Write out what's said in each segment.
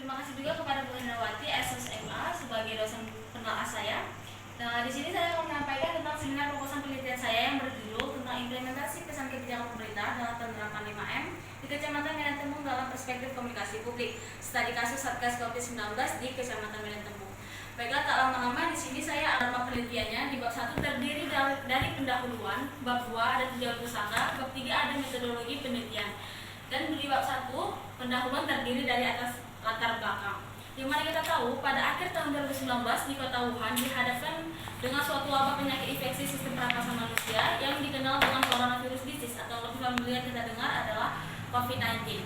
Terima kasih juga kepada Bu Hendrawati SSMA sebagai dosen penelah saya. Nah, di sini saya akan menyampaikan tentang seminar proposal penelitian saya yang berjudul tentang implementasi pesan kebijakan pemerintah dalam penerapan 5M di Kecamatan Medan Tembung dalam perspektif komunikasi publik, studi kasus Satgas COVID-19 di Kecamatan Medan Tembung. Baiklah, tak lama-lama di sini saya ada penelitiannya. Di bab 1 terdiri dari pendahuluan, bab 2 ada tinjauan pusaka, bab 3 ada metodologi penelitian. Dan di bab 1 pendahuluan terdiri dari atas latar belakang. Di mana kita tahu pada akhir tahun 2019 di kota Wuhan dihadapkan dengan suatu wabah penyakit infeksi sistem pernapasan manusia yang dikenal dengan coronavirus disease atau lebih familiar kita dengar adalah COVID-19.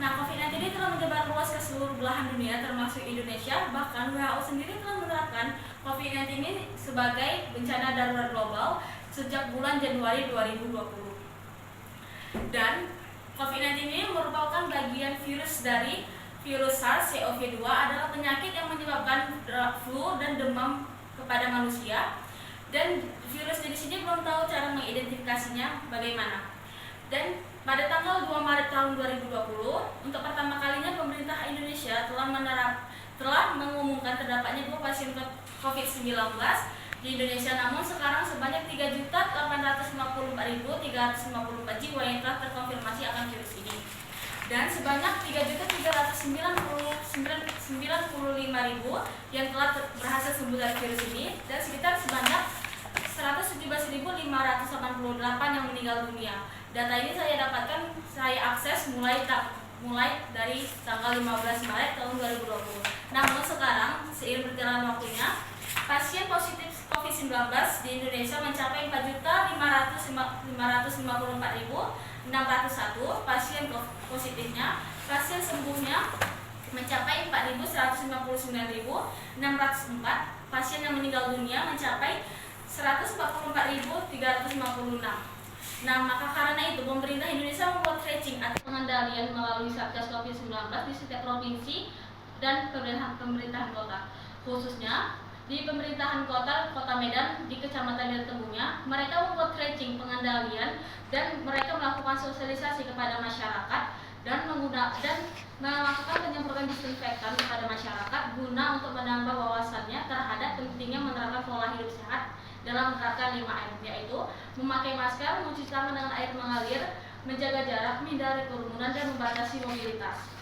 Nah, COVID-19 ini telah menyebar luas ke seluruh belahan dunia termasuk Indonesia. Bahkan WHO sendiri telah menerapkan COVID-19 ini sebagai bencana darurat global sejak bulan Januari 2020. Dan COVID-19 ini merupakan bagian virus dari virus SARS-CoV-2 adalah penyakit yang menyebabkan flu dan demam kepada manusia. Dan virus jenis ini belum tahu cara mengidentifikasinya bagaimana. Dan pada tanggal 2 Maret tahun 2020, untuk pertama kalinya pemerintah Indonesia telah mengumumkan terdapatnya 2 pasien COVID-19 di Indonesia. Namun sekarang sebanyak 3.854.354 jiwa yang telah terkonfirmasi akan virus ini. Dan sebanyak 3.395.000 yang telah berhasil sembuh dari virus ini, dan sekitar sebanyak 117.588 yang meninggal dunia. Data ini saya akses mulai dari tanggal 15 Maret tahun 2020. Namun sekarang seiring berjalan waktunya, pasien positif COVID-19 di Indonesia mencapai 4.554.601 pasien positifnya, pasien sembuhnya mencapai 4.159.604, pasien yang meninggal dunia mencapai 144.356. Nah, maka karena itu pemerintah Indonesia membuat tracing atau pengendalian melalui Satgas COVID-19 di setiap provinsi dan pemerintahan kota. Khususnya di pemerintahan Kota Medan di Kecamatan Medan Tembungnya, mereka membuat tracing pengendalian dan mereka melakukan sosialisasi kepada masyarakat dan melakukan penyemprotan disinfektan kepada masyarakat guna untuk menambah wawasannya terhadap pentingnya menerapkan pola hidup sehat dalam menerapkan 5M, yaitu memakai masker, mencuci tangan dengan air mengalir, menjaga jarak, menghindari kerumunan, dan membatasi mobilitas.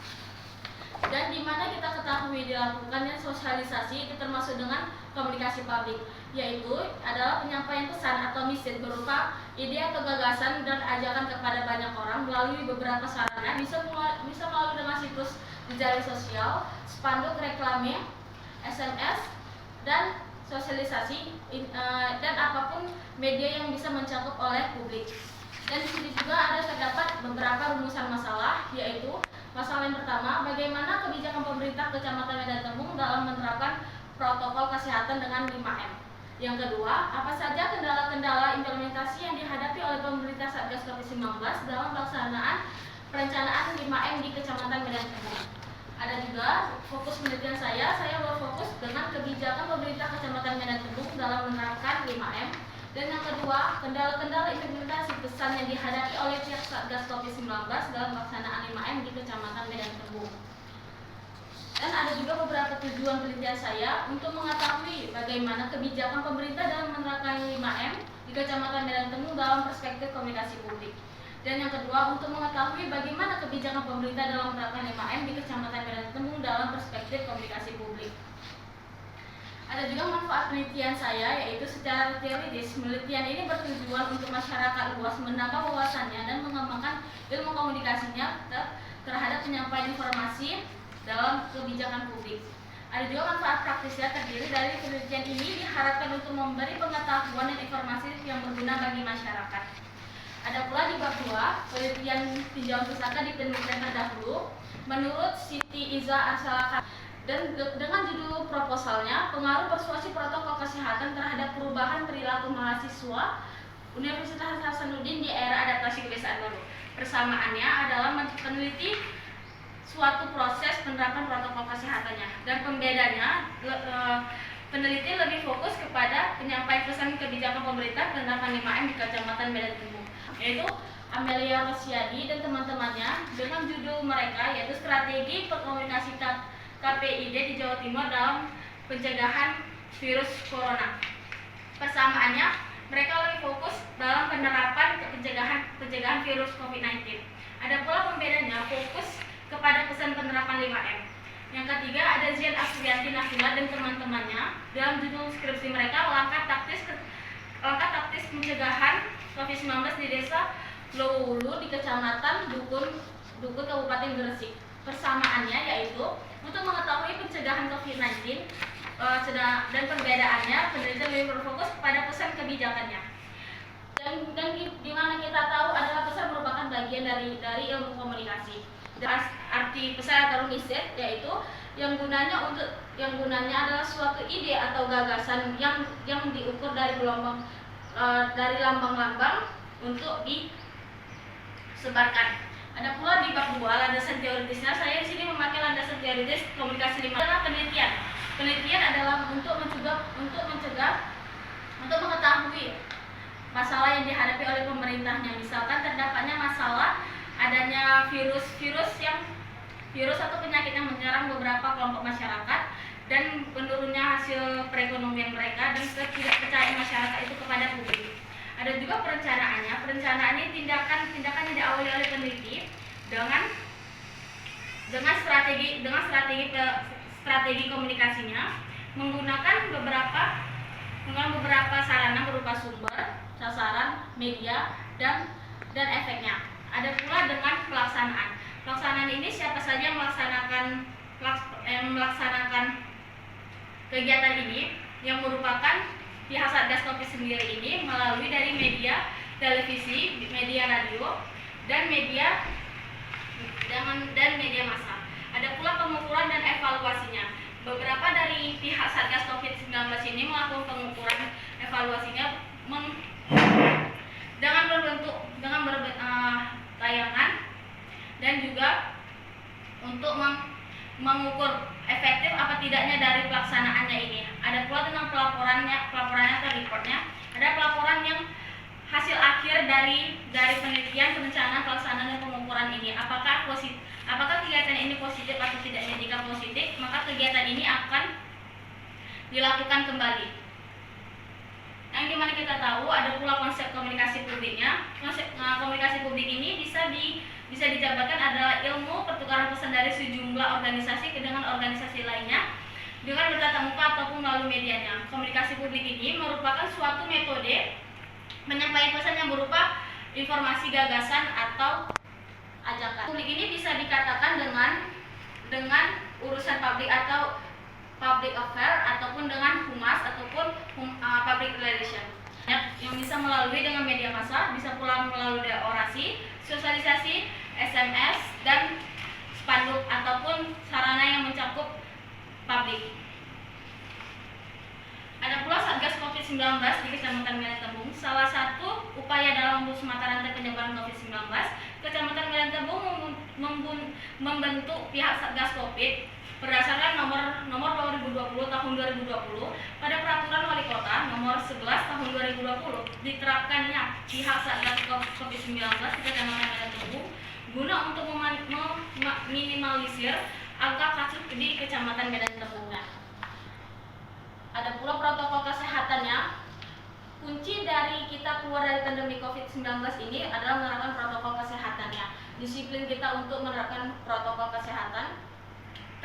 Dan di mana kita ketahui dilakukannya sosialisasi itu termasuk dengan komunikasi publik, yaitu adalah penyampaian pesan atau message berupa ide atau gagasan dan ajakan kepada banyak orang melalui beberapa sarana, bisa melalui dengan situs jejaring sosial, spanduk reklame, SMS, dan sosialisasi dan apapun media yang bisa mencakup oleh publik. Dan di sini juga terdapat beberapa rumusan masalah, yaitu masalah yang pertama, bagaimana kebijakan pemerintah Kecamatan Medan Tembung dalam menerapkan protokol kesehatan dengan 5M. Yang kedua, apa saja kendala-kendala implementasi yang dihadapi oleh pemerintah Satgas COVID-19 dalam pelaksanaan perencanaan 5M di Kecamatan Medan Tembung. Ada juga fokus penelitian saya berfokus dengan kebijakan pemerintah Kecamatan Medan Tembung dalam menerapkan 5M. Dan yang kedua, kendala-kendala implementasi pesan yang dihadapi oleh pihak Satgas COVID-19 dalam pelaksanaan 5M di Kecamatan Medan Tembung. Dan ada juga beberapa tujuan penelitian saya untuk mengetahui bagaimana kebijakan pemerintah dalam menerapkan 5M di Kecamatan Medan Tembung dalam perspektif komunikasi publik. Dan yang kedua, untuk mengetahui bagaimana kebijakan pemerintah dalam menerapkan 5M di Kecamatan Medan Tembung dalam perspektif komunikasi publik. Ada juga manfaat penelitian saya, yaitu secara teoritis, penelitian ini bertujuan untuk masyarakat luas menambah wawasannya dan mengembangkan ilmu komunikasinya terhadap penyampaian informasi dalam kebijakan publik. Ada juga manfaat praktisnya terdiri dari penelitian ini diharapkan untuk memberi pengetahuan dan informasi yang berguna bagi masyarakat. Ada pula di bab 2, penelitian tinjauan pusaka di penelitian terdahulu, menurut Siti Iza Arsalaka, dan dengan judul proposalnya, pengaruh persuasi protokol kesehatan terhadap perubahan perilaku mahasiswa Universitas Hasanuddin di era adaptasi kebiasaan baru. Persamaannya adalah meneliti suatu proses penerapan protokol kesehatannya, dan pembedanya peneliti lebih fokus kepada penyampaian pesan kebijakan pemerintah penerapan 5M di Kecamatan Medan Tembung, yaitu Amelia Rosiadi dan teman-temannya dengan judul mereka yaitu strategi KPID di Jawa Timur dalam pencegahan virus corona. Persamaannya, mereka lebih fokus dalam penerapan pencegahan virus COVID-19. Ada pula pembedanya, fokus kepada pesan penerapan 5M. Yang ketiga, ada Zian Afriyanti Nafila dan teman-temannya dalam judul skripsi mereka langkah taktis pencegahan COVID-19 di Desa Lowulu di Kecamatan Dukun Kabupaten Gresik. Persamaannya yaitu untuk mengetahui pencegahan COVID-19 dan perbedaannya, penelitian lebih berfokus pada pesan kebijakannya. Dan di mana kita tahu adalah pesan merupakan bagian dari ilmu komunikasi. Arti pesan atau riset yaitu yang gunanya adalah suatu ide atau gagasan yang diukur dari lambang-lambang untuk disebarkan. Ada pula di bab 2 landasan teoritisnya. Saya di sini memakai landasan teoritis komunikasi 5 adalah penelitian. Penelitian adalah untuk mengetahui masalah yang dihadapi oleh pemerintahnya. Misalkan terdapatnya masalah adanya virus atau penyakit yang menyerang beberapa kelompok masyarakat dan menurunnya hasil perekonomian mereka dan ketidakpercayaan masyarakat itu kepada publik. Ada juga perencanaannya. Perencanaan ini tindakan yang diawali oleh peneliti dengan strategi komunikasinya menggunakan beberapa sarana berupa sumber, sasaran, media, dan efeknya. Ada pula dengan pelaksanaan. Pelaksanaan ini siapa saja yang melaksanakan kegiatan ini, yang merupakan pihak Satgas Covid sendiri ini melalui dari media televisi, media radio, dan media massa. Ada pula pengukuran dan evaluasinya. Beberapa dari pihak Satgas Covid-19 ini melakukan pengukuran evaluasinya dengan tayangan dan juga untuk mengukur efektif apa tidaknya dari pelaksanaannya ini. Ada pula tentang pelaporannya atau reportnya. Ada pelaporan yang hasil akhir dari penelitian, perencanaan, pelaksanaan dan pengukuran ini. Apakah kegiatan ini positif atau tidaknya? Jika positif, maka kegiatan ini akan dilakukan kembali. Yang dimana kita tahu ada pula konsep komunikasi publiknya. Konsep komunikasi publik ini bisa dijabarkan adalah ilmu pertukaran pesan dari sejumlah organisasi dengan organisasi lainnya dengan bertatap muka ataupun melalui medianya. Komunikasi publik ini merupakan suatu metode menyampaikan pesan yang berupa informasi, gagasan, atau ajakan. Publik ini bisa dikatakan dengan urusan publik atau public affair ataupun dengan humas ataupun public relation. Yang bisa melalui dengan media massa, bisa pula melalui orasi, sosialisasi, SMS, dan spanduk ataupun sarana yang mencakup publik. Ada pula Satgas Covid-19 di Kecamatan Melentembung. Salah satu upaya dalam memutus mata rantai penyebaran Covid-19, Kecamatan Melentembung membentuk pihak Satgas Covid berdasarkan nomor 2020 tahun 2020 pada peraturan wali kota nomor 11 tahun 2020. Diterapkannya pihak Satgas Covid-19 di Kecamatan Melentembung guna untuk meminimalisir angka kasus di Kecamatan Melentembung. Ada pula protokol kesehatannya. Kunci dari kita keluar dari pandemi COVID-19 ini adalah menerapkan protokol kesehatannya. Disiplin kita untuk menerapkan protokol kesehatan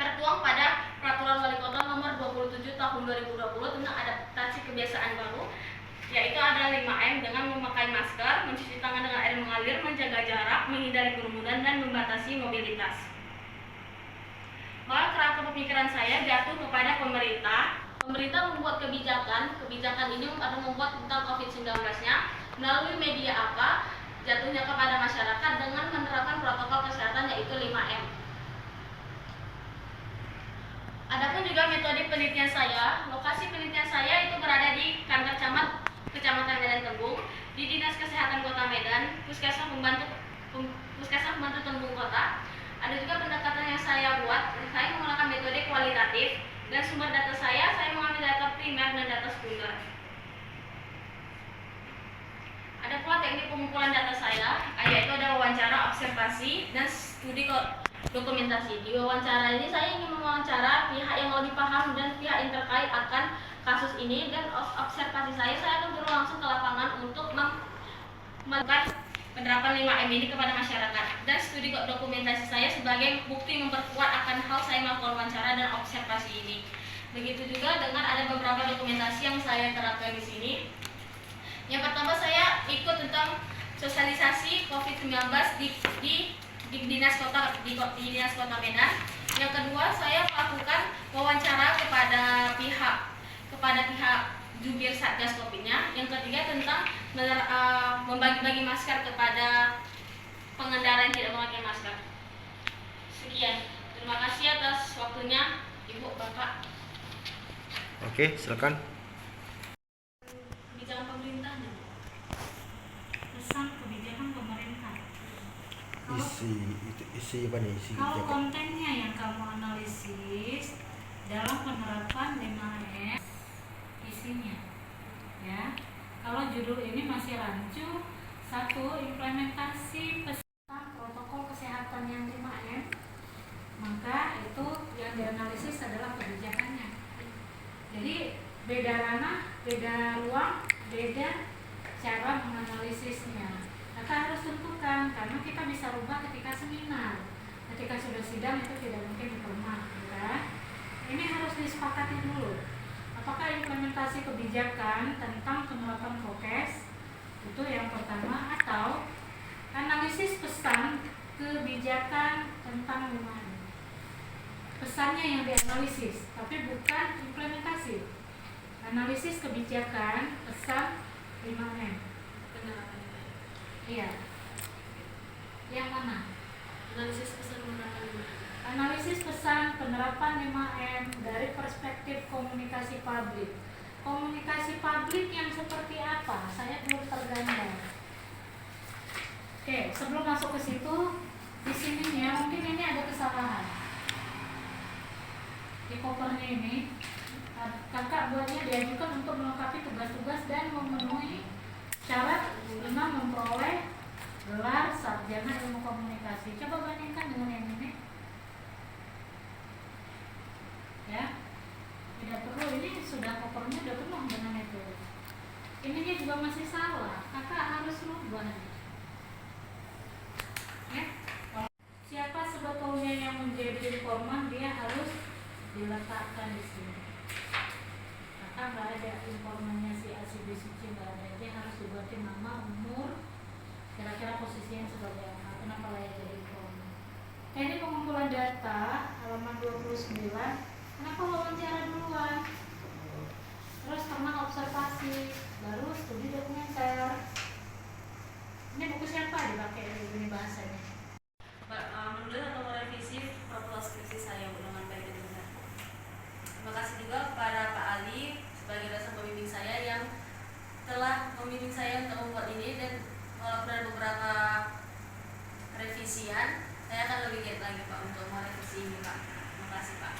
tertuang pada peraturan wali kota nomor 27 tahun 2020 tentang adaptasi kebiasaan baru, yaitu ada 5M dengan memakai masker, mencuci tangan dengan air mengalir, menjaga jarak, menghindari kerumunan, dan membatasi mobilitas. Maka kerangka pemikiran saya jatuh kepada pemerintah. Pemerintah membuat kebijakan ini akan membuat tentang COVID-19-nya melalui media apa, jatuhnya kepada masyarakat dengan menerapkan protokol kesehatan yaitu 5M. Adapun juga metode penelitian saya, lokasi penelitian saya itu berada di kantor camat Kecamatan Melentembung, di Dinas Kesehatan Kota Medan, Puskesmas membantu Tembung Kota. Ada juga pendekatan yang saya buat, saya menggunakan metode kualitatif dan sumber data saya mengambil data primer dan data sekunder. Ada pula teknik pengumpulan data saya, yaitu ada wawancara, observasi, dan studi dokumentasi. Di wawancara ini saya ingin mewawancara pihak yang lebih paham dan pihak yang terkait akan kasus ini, dan observasi saya akan turun langsung ke lapangan untuk melakukan penerapan 5M ini kepada masyarakat, dan studi dokumentasi saya sebagai bukti memperkuat akan hal saya melakukan wawancara dan observasi ini. Begitu juga dengan ada beberapa dokumentasi yang saya terapkan di sini. Yang pertama, saya ikut tentang sosialisasi COVID-19 di Dinas Kota Medan. Yang kedua, saya melakukan wawancara kepada pihak jubir Satgas Covid-nya. Yang ketiga, tentang membagi-bagi masker kepada pengendara yang tidak memakai masker. Sekian. Terima kasih atas waktunya, Ibu, Bapak. Oke, silakan. Kebijakan pemerintah. Pesan kebijakan pemerintah. Isi apa nih? Isi Kalau kebijakan. kontennya yang kamu analisis dalam penerapan 5M, isinya ya. Kalau judul ini masih rancu, 1. Implementasi pesan protokol kesehatan yang 5M, maka itu yang dianalisis adalah kebijakannya. Jadi beda ranah, beda ruang, beda cara menganalisisnya. Maka harus tentukan, karena kita bisa rubah ketika seminar. Ketika sudah sidang itu tidak mungkin dipermak, kan? Ini harus disepakati dulu. Apakah implementasi kebijakan tentang penerapan prokes itu yang pertama, atau analisis pesan kebijakan tentang 5M. Pesannya yang dianalisis, tapi bukan implementasi. Analisis kebijakan pesan 5M. Iya. Yang mana? Analisis pesan penerapan 5M. Analisis pesan penerapan 5M dari perspektif komunikasi publik. Komunikasi publik yang seperti apa? Saya belum tergambar. Oke, sebelum masuk ke situ, di sininya mungkin ini ada kesalahan. Di kopernya ini, kakak buatnya diajukan untuk melengkapi tugas-tugas dan memenuhi syarat guna memperoleh gelar sarjana ilmu komunikasi. Coba bandingkan dengan yang ini. Ya, tidak perlu, ini sudah kopernya sudah penuh dengan itu. Ininya juga masih salah, kakak harus rubah. Ya, siapa sebetulnya yang menjadi informan, dia harus diletakkan di sini. Kakak nggak ada informannya si A, si B, si C, nggak ada. Dia harus dibuatin nama, umur, kira-kira posisinya sebagai apa, kenapa layak jadi informan. Ini pengumpulan data halaman 29. Kenapa wawancara duluan? Terus pernah observasi, baru studi dokumenter. Ini buku siapa dipakai ini bahasanya? Menulis atau merevisi protokol skripsi saya dengan baik dan benar. Terima kasih juga kepada Pak Ali sebagai dosen pembimbing saya yang telah membimbing saya untuk membuat ini, dan walaupun ada beberapa revisian, saya akan lebih giat lagi Pak untuk merevisi ini Pak. Terima kasih Pak.